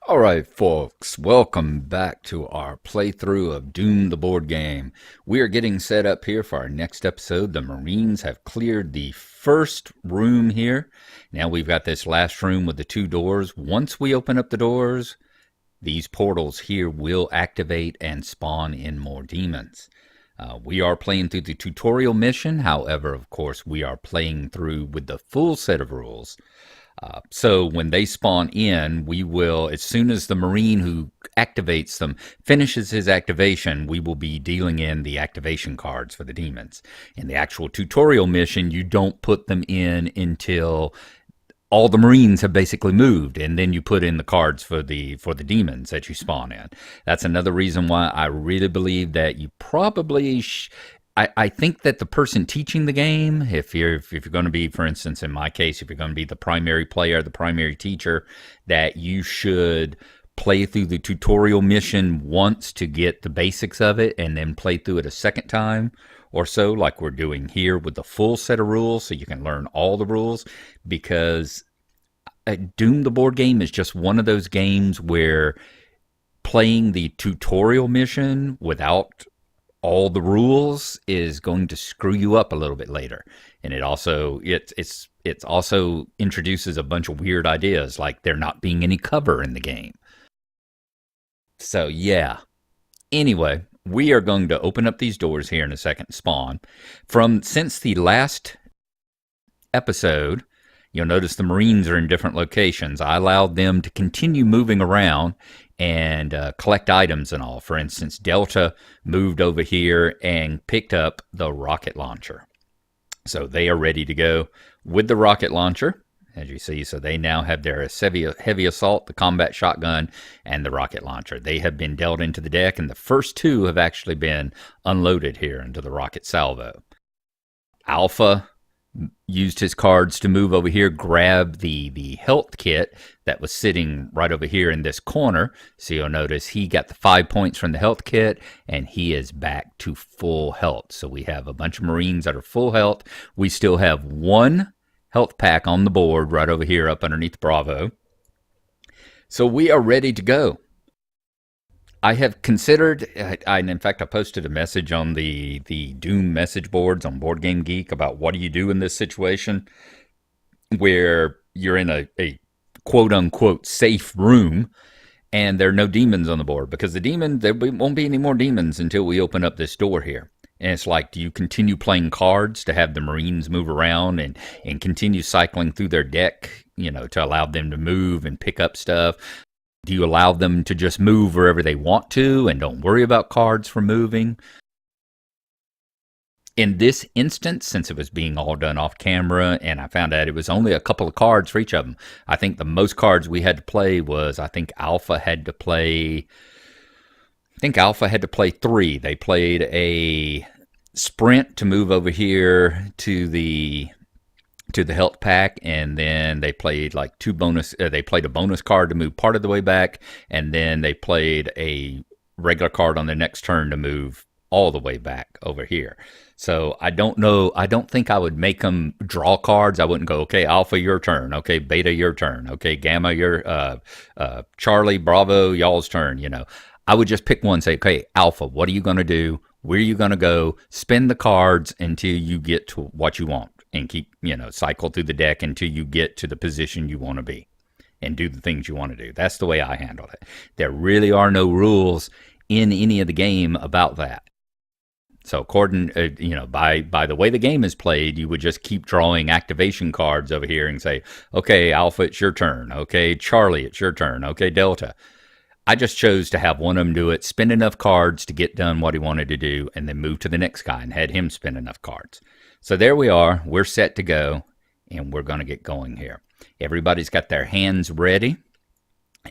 Alright folks, welcome back to our playthrough of Doom the board game. We are getting set up here for our next episode. The Marines have cleared the first room here. Now we've got this last room with the two doors. Once we open up the doors, these portals here will activate and spawn in more demons. We are playing through the tutorial mission. However, of course, we are playing through with the full set of rules. So when they spawn in, we will, as soon as the Marine who activates them finishes his activation, we will be dealing in the activation cards for the demons. In the actual tutorial mission, you don't put them in until all the Marines have basically moved, and then you put in the cards for the demons that you spawn in. That's another reason why I really believe that you probably I think that the person teaching the game, if you're going to be, for instance, in my case, if you're going to be the primary player, the primary teacher, that you should play through the tutorial mission once to get the basics of it, and then play through it a second time or so, like we're doing here with the full set of rules, so you can learn all the rules. Because Doom the board game is just one of those games where playing the tutorial mission without all the rules is going to screw you up a little bit later. And it also introduces a bunch of weird ideas, like there not being any cover in the game. So yeah. Anyway, we are going to open up these doors here in a second. Spawn. Since the last episode, you'll notice the Marines are in different locations. I allowed them to continue moving around and collect items and all. For instance, Delta moved over here and picked up the rocket launcher. So they are ready to go with the rocket launcher, as you see. So they now have their heavy assault, the combat shotgun, and the rocket launcher. They have been dealt into the deck, and the first two have actually been unloaded here into the rocket salvo. Alpha used his cards to move over here, grab the health kit that was sitting right over here in this corner. So you'll notice he got the 5 points from the health kit, and he is back to full health. So we have a bunch of Marines that are full health. We still have one health pack on the board right over here up underneath Bravo. So we are ready to go. I have considered, in fact, I posted a message on the Doom message boards on Board Game Geek about what do you do in this situation where you're in a quote-unquote safe room and there are no demons on the board. Because there won't be any more demons until we open up this door here. And it's like, do you continue playing cards to have the Marines move around and continue cycling through their deck, to allow them to move and pick up stuff? Do you allow them to just move wherever they want to and don't worry about cards for moving? In this instance, since it was being all done off camera, and I found out it was only a couple of cards for each of them. I think the most cards we had to play was, Alpha had to play 3. They played a sprint to move over here to the health pack, and then they played like they played a bonus card to move part of the way back, and then they played a regular card on the next turn to move all the way back over here. So I don't think I would make them draw cards. I wouldn't go, okay, Alpha, your turn. Okay, Beta, your turn. Okay, Gamma, your Charlie, Bravo, y'all's turn. I would just pick one, say, okay, Alpha, what are you going to do? Where are you going to go? Spend the cards until you get to what you want, and keep, cycle through the deck until you get to the position you want to be and do the things you want to do. That's the way I handled it. There really are no rules in any of the game about that. So according, by the way the game is played, you would just keep drawing activation cards over here and say, okay, Alpha, it's your turn. Okay, Charlie, it's your turn. Okay, Delta. I just chose to have one of them do it, spend enough cards to get done what he wanted to do, and then move to the next guy and had him spend enough cards. So there we are. We're set to go, and we're going to get going here. Everybody's got their hands ready.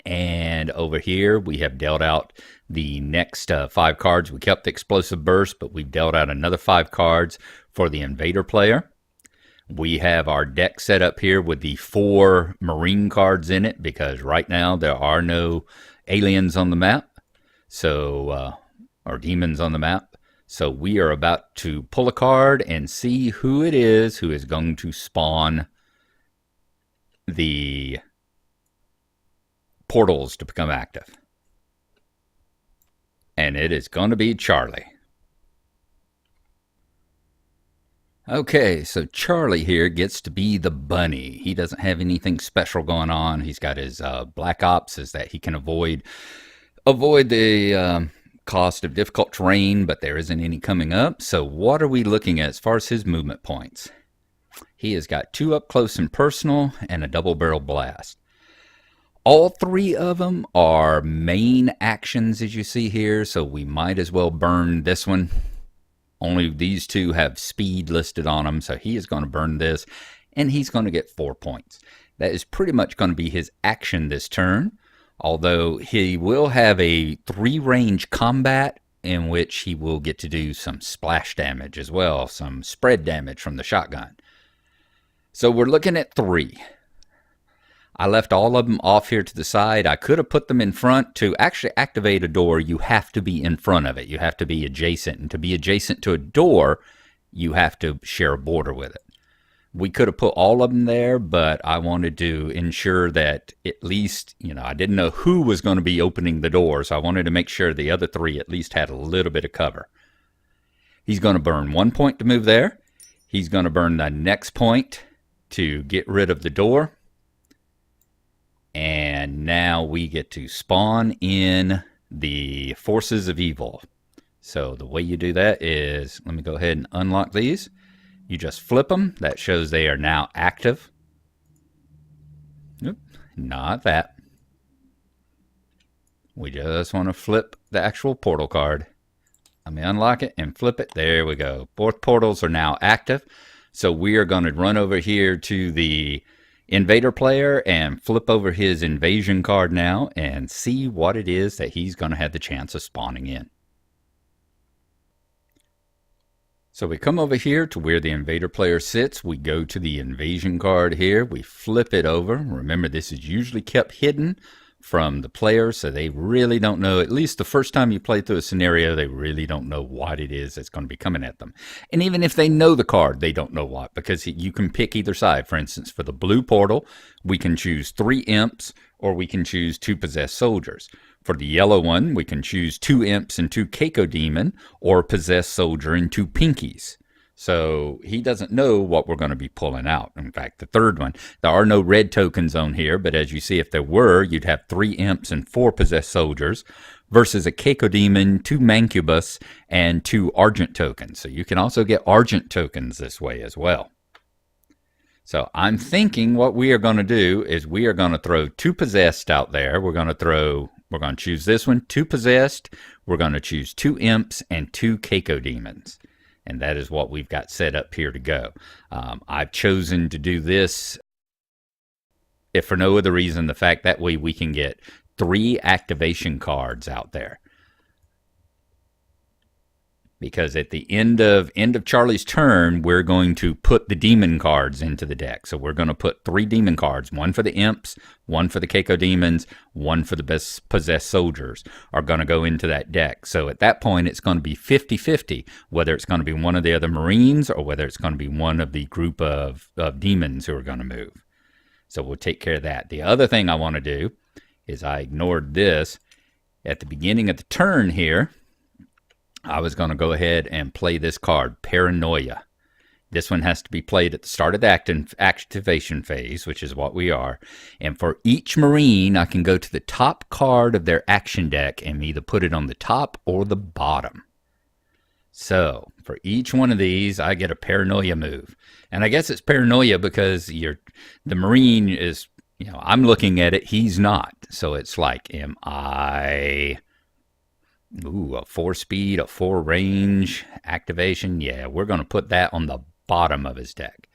And over here, we have dealt out the next 5 cards. We kept the explosive burst, but we've dealt out another 5 cards for the invader player. We have our deck set up here with the 4 Marine cards in it, because right now there are no aliens on the map, or demons on the map. So we are about to pull a card and see who it is who is going to spawn the portals to become active. And it is going to be Charlie. Okay, so Charlie here gets to be the bunny. He doesn't have anything special going on. He's got his black ops, is that he can avoid the cost of difficult terrain, but there isn't any coming up. So what are we looking at as far as his movement points? He has got 2 up close and personal and a double barrel blast. All 3 of them are main actions, as you see here, so we might as well burn this one. Only these 2 have speed listed on them, so he is going to burn this, and he's going to get 4 points. That is pretty much going to be his action this turn, although he will have a 3-range combat in which he will get to do some splash damage as well, some spread damage from the shotgun. So we're looking at 3. I left all of them off here to the side. I could have put them in front. To actually activate a door, you have to be in front of it. You have to be adjacent. And to be adjacent to a door, you have to share a border with it. We could have put all of them there, but I wanted to ensure that at least, I didn't know who was going to be opening the door, so I wanted to make sure the other 3 at least had a little bit of cover. He's going to burn 1 point to move there. He's going to burn the next point to get rid of the door. And now we get to spawn in the forces of evil. So the way you do that is, let me go ahead and unlock these. You just flip them. That shows they are now active. Nope, not that. We just want to flip the actual portal card. Let me unlock it and flip it. There we go. Both portals are now active. So we are going to run over here to the invader player and flip over his invasion card now and see what it is that he's going to have the chance of spawning in. So we come over here to where the invader player sits. We go to the invasion card here. We flip it over. Remember, this is usually kept hidden from the player, so they really don't know, at least the first time you play through a scenario, they really don't know what it is that's going to be coming at them. And even if they know the card, they don't know what, because you can pick either side. For instance, for the blue portal, we can choose 3 imps, or we can choose 2 possessed soldiers. For the yellow one, we can choose 2 imps and 2 Keiko-demon, or possessed soldier and 2 pinkies. So he doesn't know what we're going to be pulling out. In fact, the third one, there are no red tokens on here, but as you see, if there were, you'd have 3 imps and 4 possessed soldiers versus a Keiko-demon, 2 mancubus, and 2 argent tokens. So you can also get argent tokens this way as well. So I'm thinking what we are going to do is we are going to throw 2 possessed out there. We're going to choose this one, 2 possessed. We're going to choose 2 imps and 2 Keiko-demons. And that is what we've got set up here to go. I've chosen to do this, if for no other reason, the fact that way we can get 3 activation cards out there. Because at the end of Charlie's turn, we're going to put the demon cards into the deck. So we're going to put 3 demon cards, 1 for the imps, 1 for the Keiko demons, 1 for the best possessed soldiers, are going to go into that deck. So at that point, it's going to be 50-50, whether it's going to be one of the other Marines or whether it's going to be one of the group of demons who are going to move. So we'll take care of that. The other thing I want to do is I ignored this. At the beginning of the turn here, I was going to go ahead and play this card, Paranoia. This one has to be played at the start of the activation phase, which is what we are. And for each Marine, I can go to the top card of their action deck and either put it on the top or the bottom. So for each one of these, I get a Paranoia move. And I guess it's Paranoia because the Marine is, I'm looking at it, he's not. So it's like, am I... Ooh, a 4 speed, a 4 range activation. Yeah, we're going to put that on the bottom of his deck.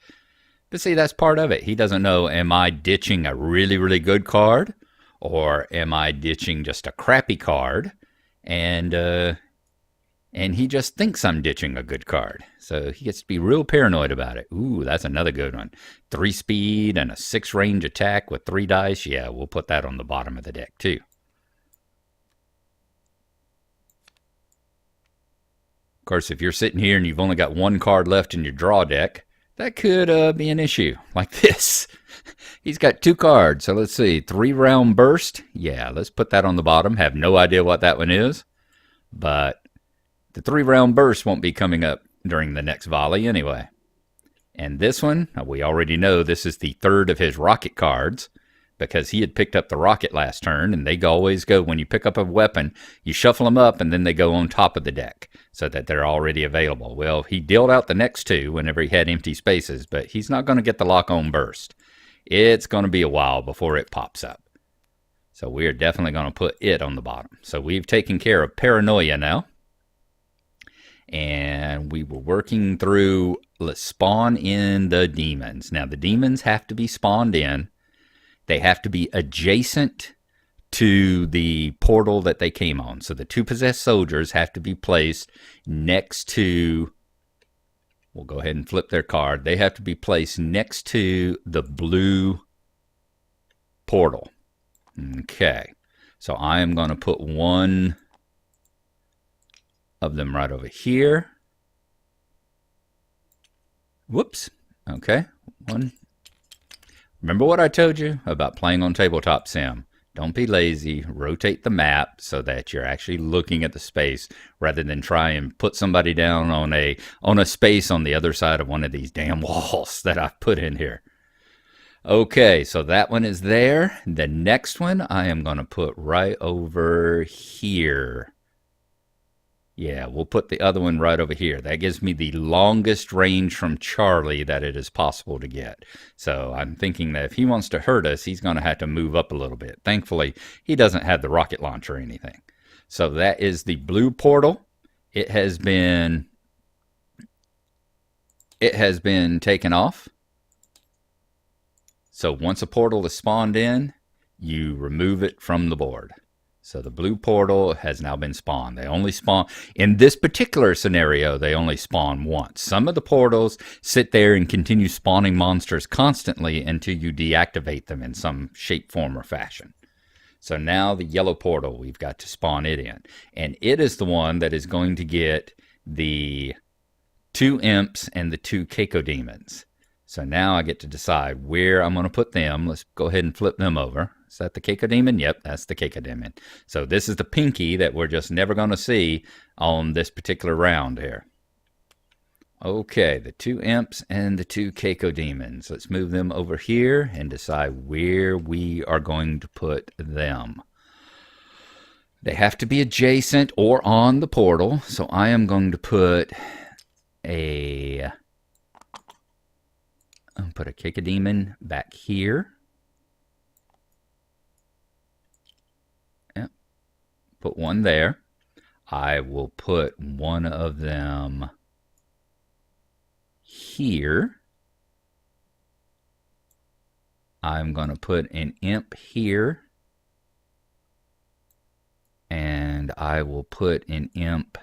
But see, that's part of it. He doesn't know, am I ditching a really, really good card? Or am I ditching just a crappy card? And he just thinks I'm ditching a good card. So he gets to be real paranoid about it. Ooh, that's another good one. 3 speed and a 6 range attack with 3 dice. Yeah, we'll put that on the bottom of the deck too. Of course, if you're sitting here and you've only got 1 card left in your draw deck, that could be an issue like this. He's got 2 cards. So let's see. 3-round burst. Yeah, let's put that on the bottom. Have no idea what that one is. But the 3-round burst won't be coming up during the next volley anyway. And this one, we already know this is the 3rd of his rocket cards because he had picked up the rocket last turn, and they always go, when you pick up a weapon, you shuffle them up and then they go on top of the deck so that they're already available. Well, he dealt out the next 2 whenever he had empty spaces, but he's not going to get the lock-on burst. It's going to be a while before it pops up. So we're definitely going to put it on the bottom. So we've taken care of Paranoia now. And we were working through, let's spawn in the demons. Now, the demons have to be spawned in. They have to be adjacent to the portal that they came on. So the 2 possessed soldiers have to be placed next to, we'll go ahead and flip their card. They have to be placed next to the blue portal. Okay. So I am going to put one of them right over here. Whoops. Okay. One. Remember what I told you about playing on Tabletop Sim. Don't be lazy. Rotate the map so that you're actually looking at the space rather than try and put somebody down on a space on the other side of one of these damn walls that I've put in here. Okay, so that one is there. The next one I am going to put right over here. Yeah, we'll put the other one right over here. That gives me the longest range from Charlie that it is possible to get. So I'm thinking that if he wants to hurt us, he's going to have to move up a little bit. Thankfully, he doesn't have the rocket launcher or anything. So that is the blue portal. It has been taken off. So once a portal is spawned in, you remove it from the board. So the blue portal has now been spawned. They only spawn, in this particular scenario, they only spawn once. Some of the portals sit there and continue spawning monsters constantly until you deactivate them in some shape, form, or fashion. So now the yellow portal, we've got to spawn it in. And it is the one that is going to get the 2 imps and the 2 Keiko demons. So now I get to decide where I'm going to put them. Let's go ahead and flip them over. Is that the Keiko demon? Yep, that's the Keiko demon. So this is the pinky that we're just never going to see on this particular round here. Okay, the 2 imps and the 2 Keiko demons. Let's move them over here and decide where we are going to put them. They have to be adjacent or on the portal. So I am going to put Keiko demon back here. Yep. Put one there. I will put one of them here. I'm going to put an imp here. And I will put an imp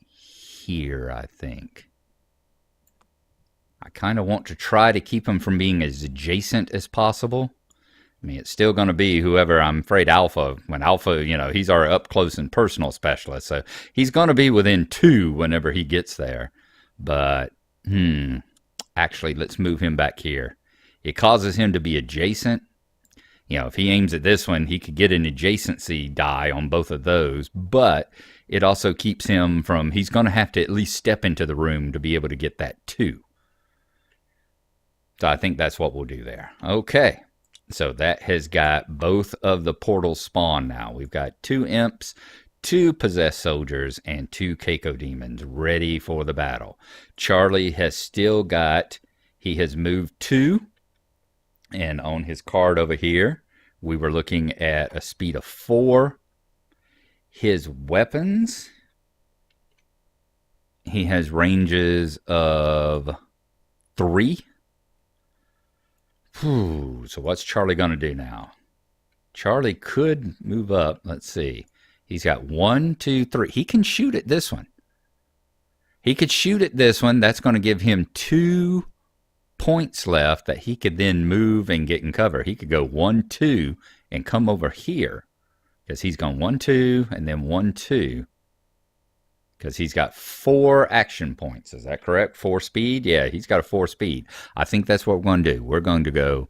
here, I think. I kind of want to try to keep them from being as adjacent as possible. I mean, it's still going to be whoever, I'm afraid, Alpha. When Alpha, you know, he's our up close and personal specialist. So he's going to be within 2 whenever he gets there. But, actually, let's move him back here. It causes him to be adjacent. You know, if he aims at this one, he could get an adjacency die on both of those. But it also keeps him from, he's going to have to at least step into the room to be able to get that 2. So I think that's what we'll do there. Okay. So that has got both of the portals spawned now. We've got 2 imps, 2 possessed soldiers, and 2 Keiko demons ready for the battle. Charlie has still got, he has moved 2. And on his card over here, we were looking at a speed of 4. His weapons, he has ranges of 3. So what's Charlie going to do now? Charlie could move up. Let's see. He's got 1, 2, 3. He can shoot at this one. He could shoot at this one. That's going to give him 2 points left that he could then move and get in cover. He could go 1, 2 and come over here because he's gone 1, 2 and then 1, 2. because he's got 4 action points. Is that correct? 4 speed? Yeah, he's got a 4 speed. I think that's what we're going to do. We're going to go,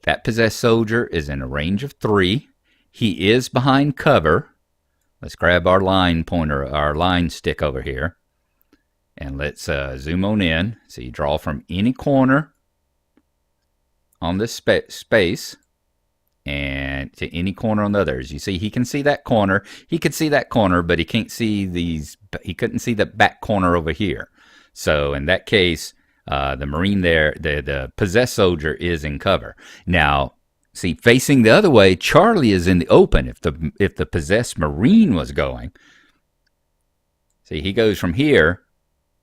that possessed soldier is in a range of 3. He is behind cover. Let's grab our line pointer, our line stick over here, and let's zoom on in. So you draw from any corner on this space and to any corner on the others. You see, he can see that corner. He could see that corner, but he can't see these. He couldn't see the back corner over here. So in that case, the Marine there, the possessed soldier is in cover. Now, see, facing the other way, Charlie is in the open. If the possessed Marine was going, see, he goes from here,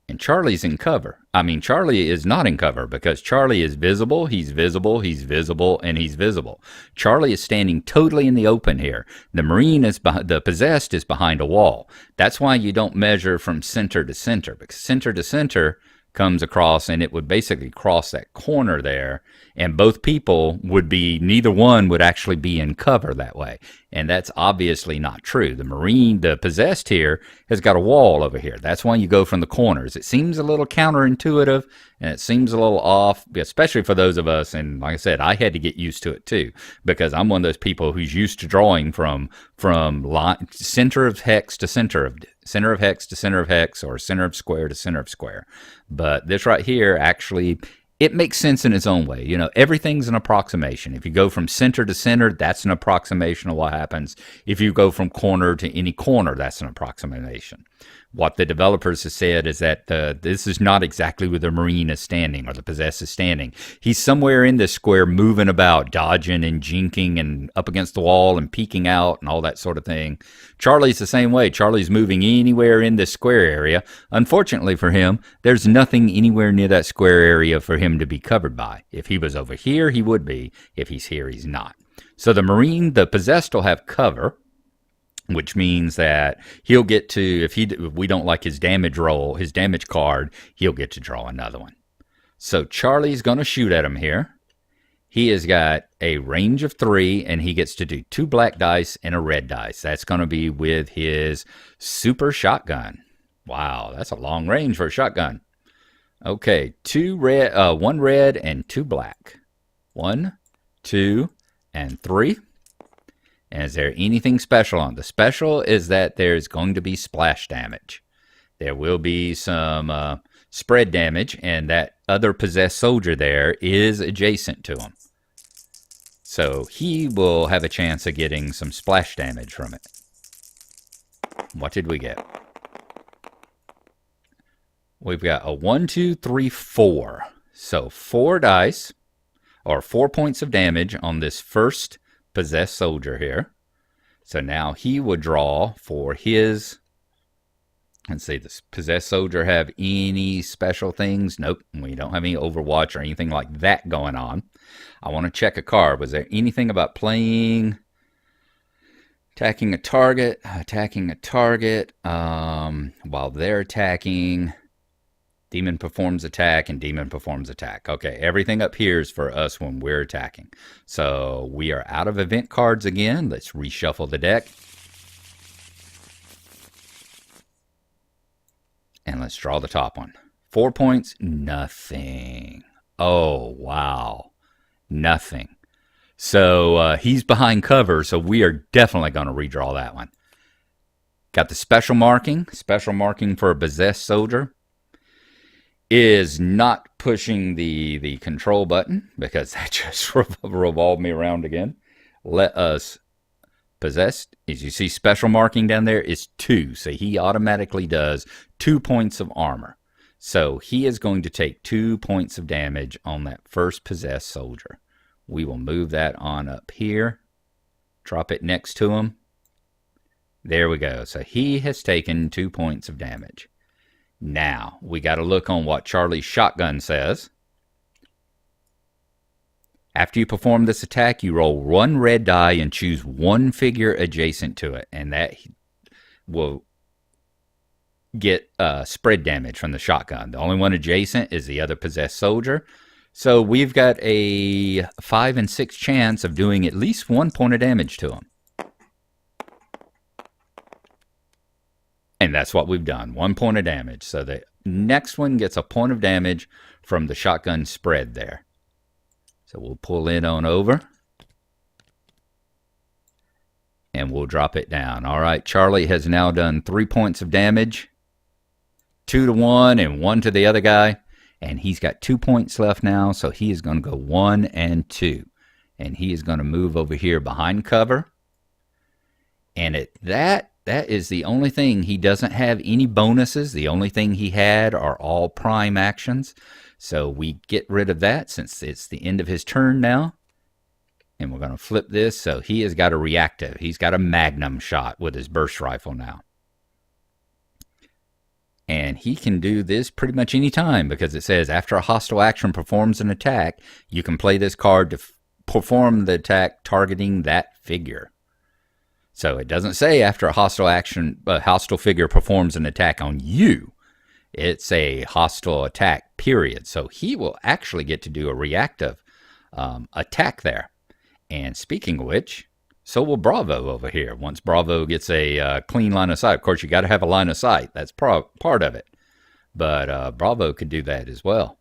and Charlie's in cover. I mean, Charlie is not in cover because Charlie is visible, he's visible, he's visible, and he's visible. Charlie is standing totally in the open here. The Marine is the possessed is behind a wall. That's why you don't measure from center to center, because center to center comes across, and it would basically cross that corner there, and both people would be, neither one would actually be in cover that way, and that's obviously not true. The Marine, the possessed here, has got a wall over here. That's why you go from the corners. It seems a little counterintuitive, and it seems a little off, especially for those of us, and like I said, I had to get used to it too, because I'm one of those people who's used to drawing from center of hex to center of hex to center of hex, or center of square to center of square. But this right here, actually, it makes sense in its own way. You know, everything's an approximation. If you go from center to center, that's an approximation of what happens. If you go from corner to any corner, that's an approximation. What the developers have said is that this is not exactly where the Marine is standing or the possessed is standing. He's somewhere in this square moving about, dodging and jinking and up against the wall and peeking out and all that sort of thing. Charlie's the same way. Charlie's moving anywhere in this square area. Unfortunately for him, there's nothing anywhere near that square area for him to be covered by. If he was over here, he would be. If he's here, he's not. So the Marine, the possessed, will have cover, which means that he'll get to, if we don't like his damage roll, his damage card, he'll get to draw another one. So Charlie's going to shoot at him here. He has got a range of 3, and he gets to do 2 black dice and a red dice. That's going to be with his super shotgun. Wow, that's a long range for a shotgun. Okay, 1 red and 2 black. 1, 2, and 3. And is there anything special on? The special is that there's going to be splash damage. There will be some spread damage, and that other possessed soldier there is adjacent to him. So he will have a chance of getting some splash damage from it. What did we get? We've got a 1, 2, 3, 4. So 4 dice, or 4 points of damage on this first possessed soldier here. So now he would draw for his, let's see, does possessed soldier have any special things? Nope, we don't have any Overwatch or anything like that going on. I want to check a card. Was there anything about playing, attacking a target while they're attacking? Demon performs attack and demon performs attack. Okay, everything up here is for us when we're attacking. So we are out of event cards again. Let's reshuffle the deck. And let's draw the top one. 4 points, nothing. Oh, wow. Nothing. So he's behind cover, so we are definitely going to redraw that one. Got the special marking for a possessed soldier. Is not pushing the control button, because that just revolved me around again. Let us possessed. As you see, special marking down there is 2. So he automatically does 2 points of armor. So he is going to take 2 points of damage on that first possessed soldier. We will move that on up here. Drop it next to him. There we go. So he has taken 2 points of damage. Now, we got to look on what Charlie's shotgun says. After you perform this attack, you roll 1 red die and choose 1 figure adjacent to it, and that will get spread damage from the shotgun. The only one adjacent is the other possessed soldier. So we've got a 5 and 6 chance of doing at least 1 point of damage to him. And that's what we've done. 1 point of damage. So the next one gets a point of damage from the shotgun spread there. So we'll pull it on over. And we'll drop it down. All right, Charlie has now done 3 points of damage. 2 to one and 1 to the other guy. And he's got 2 points left now. So he is going to go 1 and 2. And he is going to move over here behind cover. And at that is the only thing. He doesn't have any bonuses. The only thing he had are all prime actions. So we get rid of that since it's the end of his turn now. And we're going to flip this. So he has got a reactive. He's got a magnum shot with his burst rifle now. And he can do this pretty much any time because it says after a hostile action performs an attack, you can play this card to perform the attack targeting that figure. So it doesn't say after a hostile figure performs an attack on you. It's a hostile attack, period. So he will actually get to do a reactive attack there. And speaking of which, so will Bravo over here. Once Bravo gets a clean line of sight. Of course, you got to have a line of sight. That's part of it. But Bravo could do that as well.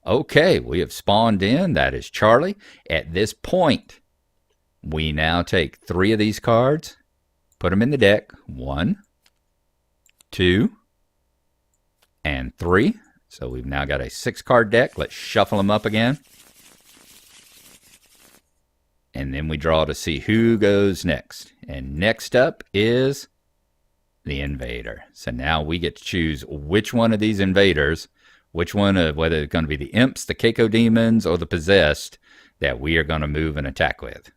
Okay, we have spawned in. That is Charlie. At this point, we now take 3 of these cards, put them in the deck. 1, 2, and 3. So we've now got a 6-card deck. Let's shuffle them up again. And then we draw to see who goes next. And next up is the Invader. So now we get to choose which one of these invaders, which one of, whether it's going to be the Imps, the Keiko Demons, or the Possessed, that we are going to move and attack with.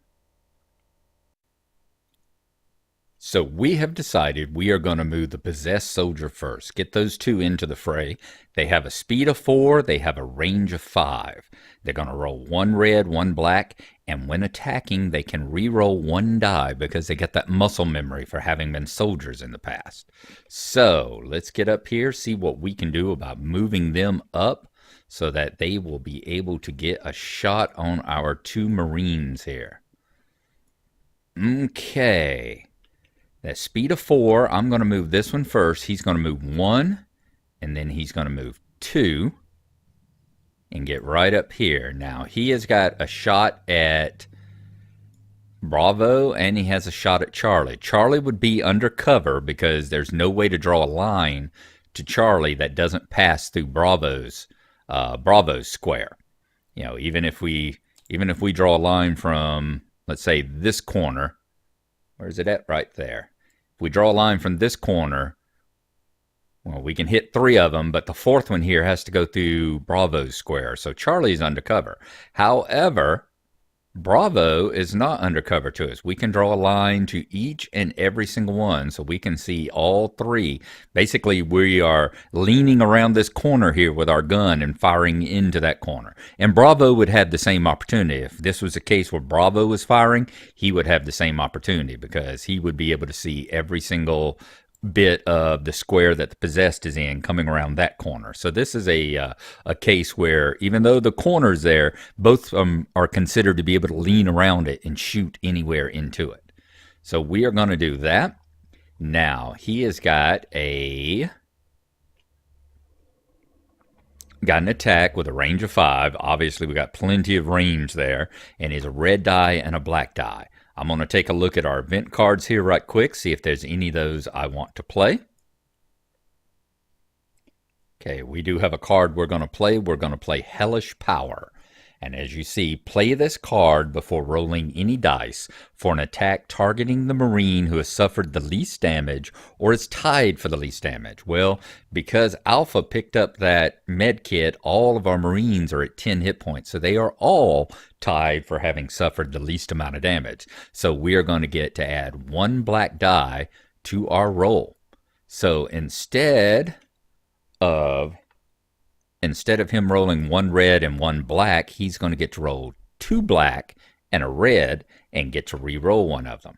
So we have decided we are going to move the Possessed Soldier first. Get those 2 into the fray. They have a speed of 4. They have a range of 5. They're going to roll 1 red, 1 black, and when attacking, they can re-roll 1 die because they get that muscle memory for having been soldiers in the past. So let's get up here, see what we can do about moving them up so that they will be able to get a shot on our 2 Marines here. Okay. That speed of 4, I'm going to move this one first. He's going to move 1, and then he's going to move 2, and get right up here. Now, he has got a shot at Bravo, and he has a shot at Charlie. Charlie would be undercover because there's no way to draw a line to Charlie that doesn't pass through Bravo's square. You know, even if we draw a line from, let's say, this corner, where's it at? Right there. If we draw a line from this corner, well, we can hit 3 of them, but the 4th one here has to go through Bravo's square. So Charlie's undercover. However, Bravo is not undercover to us. We can draw a line to each and every single one so we can see all 3. Basically, we are leaning around this corner here with our gun and firing into that corner. And Bravo would have the same opportunity. If this was a case where Bravo was firing, he would have the same opportunity because he would be able to see every single bit of the square that the Possessed is in coming around that corner. So this is a case where even though the corner's there, both of them are considered to be able to lean around it and shoot anywhere into it. So we are going to do that. Now, he has got an attack with a range of 5. Obviously, we got plenty of range there, and he's a red die and a black die. I'm going to take a look at our event cards here right quick, see if there's any of those I want to play. Okay, we do have a card we're going to play. We're going to play Hellish Power. And as you see, play this card before rolling any dice for an attack targeting the Marine who has suffered the least damage or is tied for the least damage. Well, because Alpha picked up that med kit, all of our Marines are at 10 hit points. So they are all tied for having suffered the least amount of damage. So we are going to get to add 1 black die to our roll. So instead of him rolling 1 red and 1 black, he's going to get to roll 2 black and a red and get to re-roll 1 of them.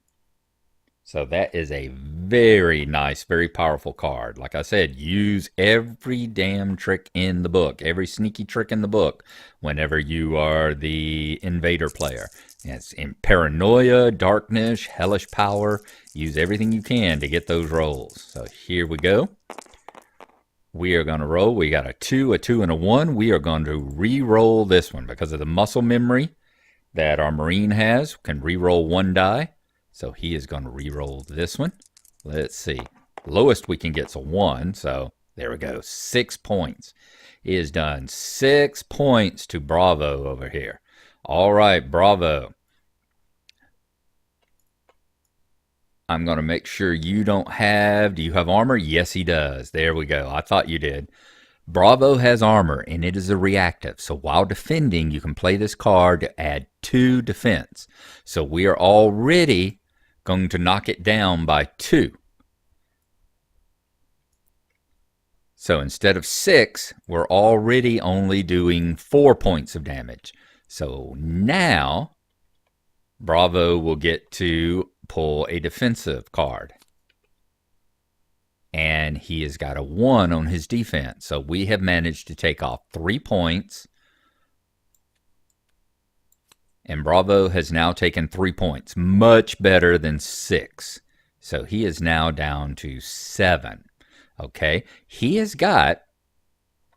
So that is a very nice, very powerful card. Like I said, use every damn trick in the book, every sneaky trick in the book whenever you are the invader player. It's in paranoia, darkness, hellish power. Use everything you can to get those rolls. So here we go. We are going to roll. We got a 2, and a 1. We are going to re-roll this one because of the muscle memory that our Marine has. Can re-roll 1 die. So he is going to re-roll this one. Let's see. Lowest we can get is a 1. So there we go. 6 points. He has done 6 points to Bravo over here. All right, Bravo. I'm going to make sure you don't have... Do you have armor? Yes, he does. There we go. I thought you did. Bravo has armor, and it is a reactive. So while defending, you can play this card to add 2 defense. So we are already going to knock it down by 2. So instead of 6, we're already only doing 4 points of damage. So now, Bravo will get to pull a defensive card. And he has got a 1 on his defense. So we have managed to take off 3 points. And Bravo has now taken 3 points. Much better than 6. So he is now down to 7. Okay, he has got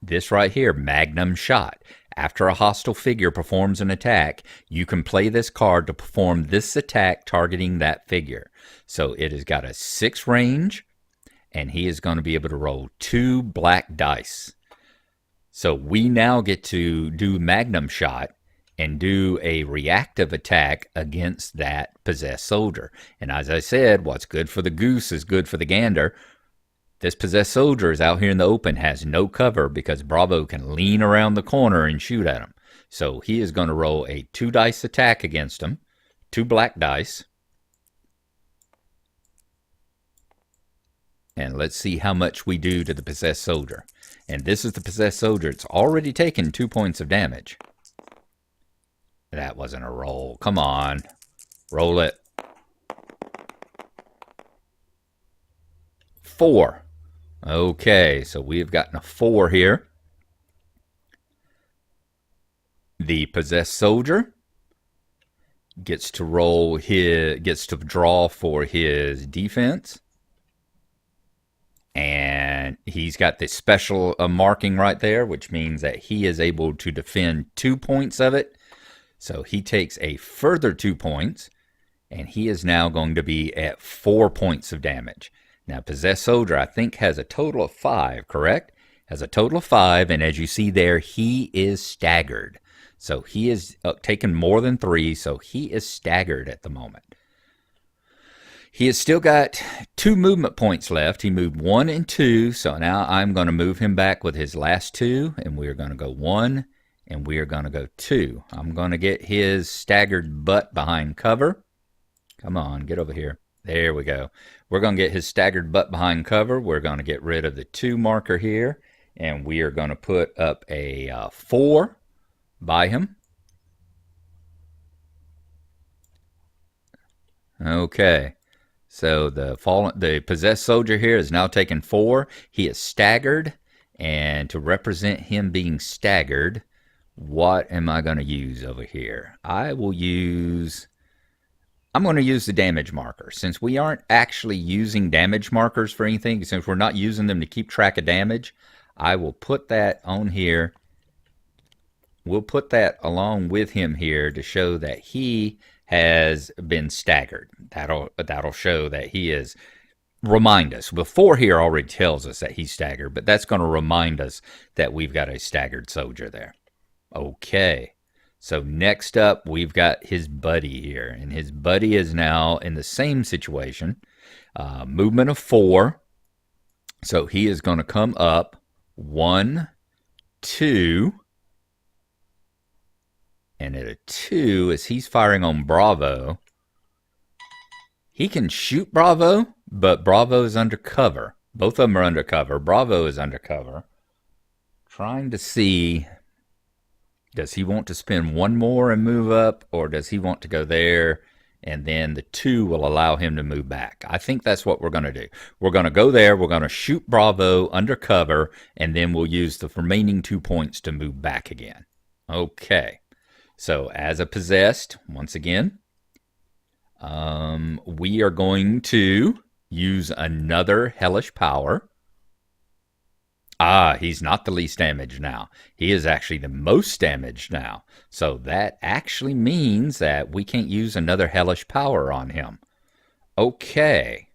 this right here, Magnum Shot. After a hostile figure performs an attack, you can play this card to perform this attack targeting that figure. So it has got a 6 range, and he is going to be able to roll 2 black dice. So we now get to do Magnum Shot and do a reactive attack against that possessed soldier. And as I said, what's good for the goose is good for the gander. This possessed soldier is out here in the open, has no cover because Bravo can lean around the corner and shoot at him. So he is going to roll a 2 dice attack against him, 2 black dice. And let's see how much we do to the possessed soldier. And this is the possessed soldier. It's already taken 2 points of damage. That wasn't a roll. Come on. Roll it. 4. Okay, so we have gotten a 4 here. The possessed soldier gets to draw for his defense. And he's got this special marking right there, which means that he is able to defend 2 points of it. So he takes a further 2 points, and he is now going to be at 4 points of damage. Now, possessed soldier, I think, has a total of 5, correct? Has a total of 5, and as you see there, he is staggered. So he is taken more than 3, so he is staggered at the moment. He has still got 2 movement points left. He moved 1 and 2, so now I'm going to move him back with his last 2, and we are going to go 1, and we are going to go 2. I'm going to get his staggered butt behind cover. Come on, get over here. There we go. We're going to get his staggered butt behind cover. We're going to get rid of the 2 marker here, and we are going to put up a 4 by him. Okay. So the possessed soldier here is now taken 4. He is staggered, and to represent him being staggered, what am I going to use over here? I'm going to use the damage marker. Since we aren't actually using damage markers for anything, since we're not using them to keep track of damage, I will put that on here. We'll put that along with him here to show that he has been staggered. That'll show that he is, remind us. Before here already tells us that he's staggered, but that's going to remind us that we've got a staggered soldier there. Okay. So next up, we've got his buddy here, and his buddy is now in the same situation. Movement of 4. So he is going to come up 1, 2, and at a 2, as he's firing on Bravo, he can shoot Bravo, but Bravo is under cover. Both of them are under cover. Bravo is under cover. Trying to see... Does he want to spend 1 more and move up, or does he want to go there, and then the 2 will allow him to move back? I think that's what we're going to do. We're going to go there, we're going to shoot Bravo under cover, and then we'll use the remaining 2 points to move back again. Okay, So as a possessed, once again, we are going to use another hellish power. Ah, he's not the least damaged now. He is actually the most damaged now. So that actually means that we can't use another hellish power on him. Okay.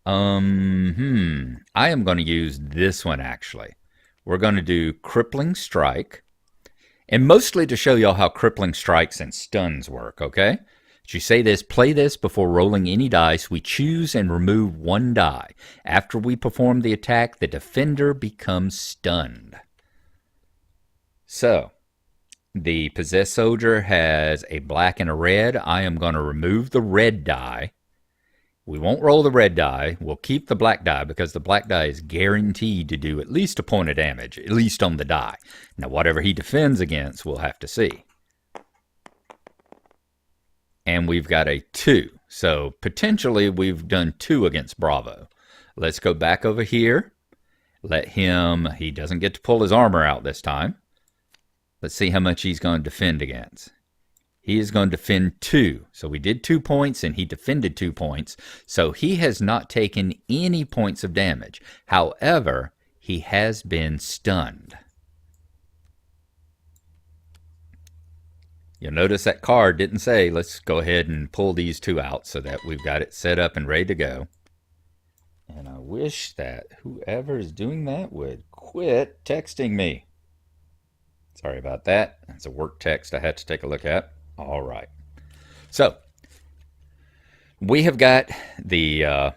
I am going to use this one actually. We're going to do Crippling Strike. And mostly to show y'all how Crippling Strikes and stuns work, okay? As you say this, play this before rolling any dice. We choose and remove one die. After we perform the attack, the defender becomes stunned. So, the possessed soldier has a black and a red. I am going to remove the red die. We won't roll the red die. We'll keep the black die because the black die is guaranteed to do at least a point of damage, at least on the die. Now, whatever he defends against, we'll have to see. And we've got a 2. So potentially we've done 2 against Bravo. Let's go back over here. Let him, he doesn't get to pull his armor out this time. Let's see how much he's going to defend against. He is going to defend 2. So we did 2 points and he defended 2 points. So he has not taken any points of damage. However, he has been stunned. You'll notice that card didn't say, let's go ahead and pull these 2 out so that we've got it set up and ready to go. And I wish that whoever is doing that would quit texting me. Sorry about that. That's a work text I had to take a look at. All right. So, we have got the,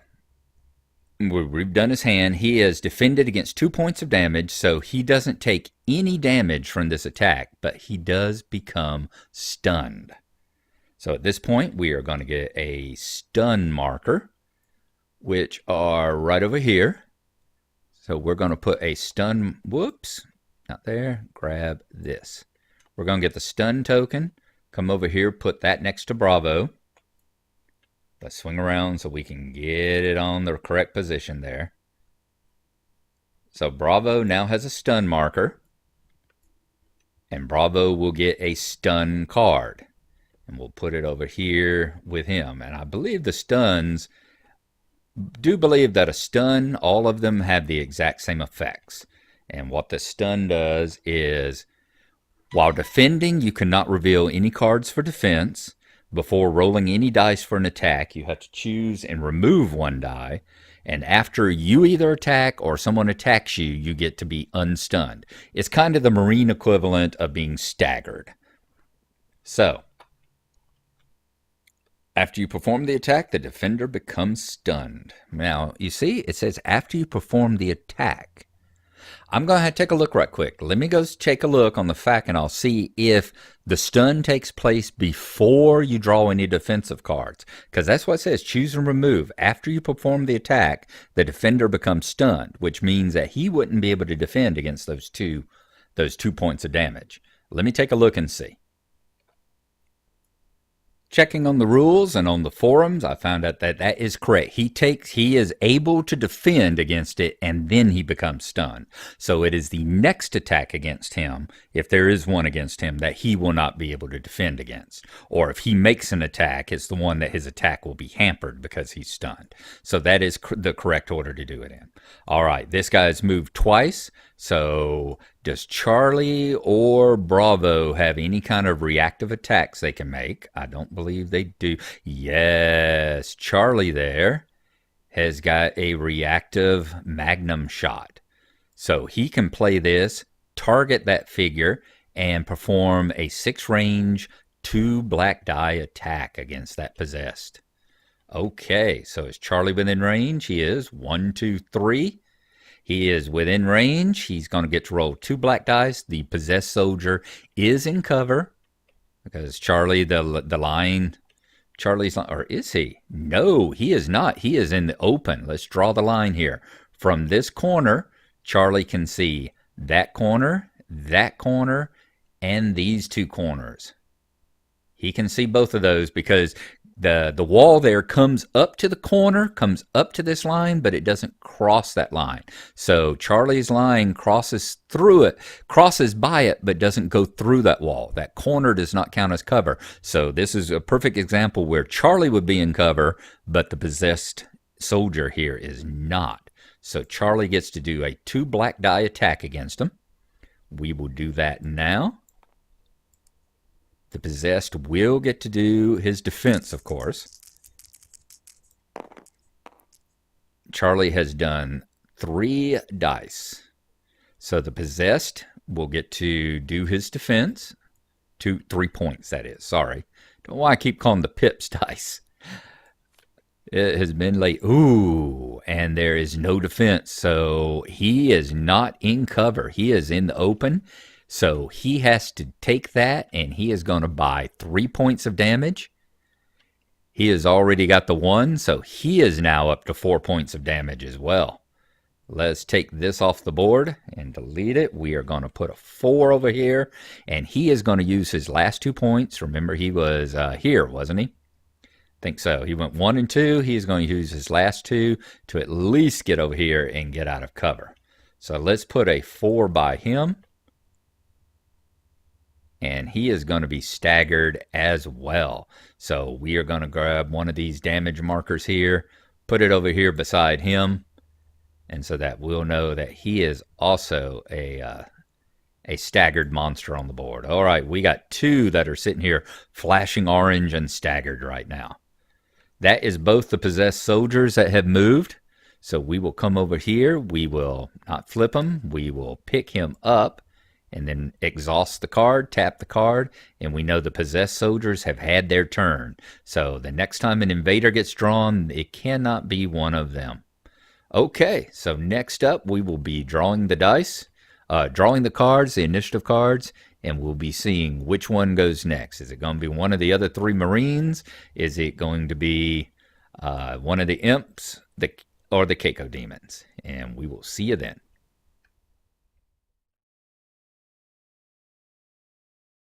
we've done his hand. He has defended against 2 points of damage, so he doesn't take any damage from this attack, but he does become stunned. So at this point, we are going to get a stun marker, which are right over here. So we're going to put a stun, whoops, not there, grab this. We're going to get the stun token, come over here, put that next to Bravo. Let's swing around so we can get it on the correct position there. So Bravo now has a stun marker. And Bravo will get a stun card. And we'll put it over here with him. And I believe the stuns, do believe that a stun, all of them have the exact same effects. And what the stun does is, while defending, you cannot reveal any cards for defense. Before rolling any dice for an attack, you have to choose and remove one die. And after you either attack or someone attacks you, you get to be unstunned. It's kind of the Marine equivalent of being staggered. So, after you perform the attack, the defender becomes stunned. Now, you see, it says after you perform the attack. I'm going to have to take a look right quick. Let me go take a look on the fact, and I'll see if the stun takes place before you draw any defensive cards. Because that's what it says, choose and remove. After you perform the attack, the defender becomes stunned, which means that he wouldn't be able to defend against those two points of damage. Let me take a look and see. Checking on the rules and on the forums, I found out that that is correct. He is able to defend against it, and then he becomes stunned. So it is the next attack against him, if there is one against him, that he will not be able to defend against. Or if he makes an attack, it's the one that his attack will be hampered because he's stunned. So that is the correct order to do it in. All right, this guy's moved twice. So does Charlie or Bravo have any kind of reactive attacks they can make? I don't believe they do. Yes, Charlie there has got a reactive magnum shot. So he can play this, target that figure, and perform a 6-range 2 black die attack against that possessed. Okay, so is Charlie within range? He is. 1, 2, 3. He is within range. He's going to get to roll 2 black dice. The possessed soldier is in cover because Charlie, Charlie's, or is he? No, he is not. He is in the open. Let's draw the line here. From this corner, Charlie can see that corner, and these 2 corners. He can see both of those because The wall there comes up to the corner, comes up to this line, but it doesn't cross that line. So Charlie's line crosses through it, crosses by it, but doesn't go through that wall. That corner does not count as cover. So this is a perfect example where Charlie would be in cover, but the possessed soldier here is not. So Charlie gets to do a 2 black die attack against him. We will do that now. The possessed will get to do his defense, of course. Charlie has done 3 dice. So the possessed will get to do his defense. 3 points, that is. Sorry. Don't know why I keep calling the pips dice. It has been late. Ooh, and there is no defense. So he is not in cover. He is in the open. So he has to take that, and he is going to buy 3 points of damage. He has already got the 1, so he is now up to 4 points of damage as well. Let's take this off the board and delete it. We are going to put a 4 over here, and he is going to use his last 2 points. Remember, he was here, wasn't he? I think so. He went 1 and 2. He is going to use his last 2 to at least get over here and get out of cover. So let's put a 4 by him. And he is going to be staggered as well. So we are going to grab one of these damage markers here, put it over here beside him, and so that we'll know that he is also a staggered monster on the board. All right, we got 2 that are sitting here flashing orange and staggered right now. That is both the possessed soldiers that have moved. So we will come over here. We will not flip him. We will pick him up and then exhaust the card, tap the card, and we know the possessed soldiers have had their turn. So the next time an invader gets drawn, it cannot be one of them. Okay, so next up we will be drawing the dice, drawing the cards, the initiative cards, and we'll be seeing which one goes next. Is it going to be one of the other 3 Marines? Is it going to be one of the imps or the Keiko demons? And we will see you then.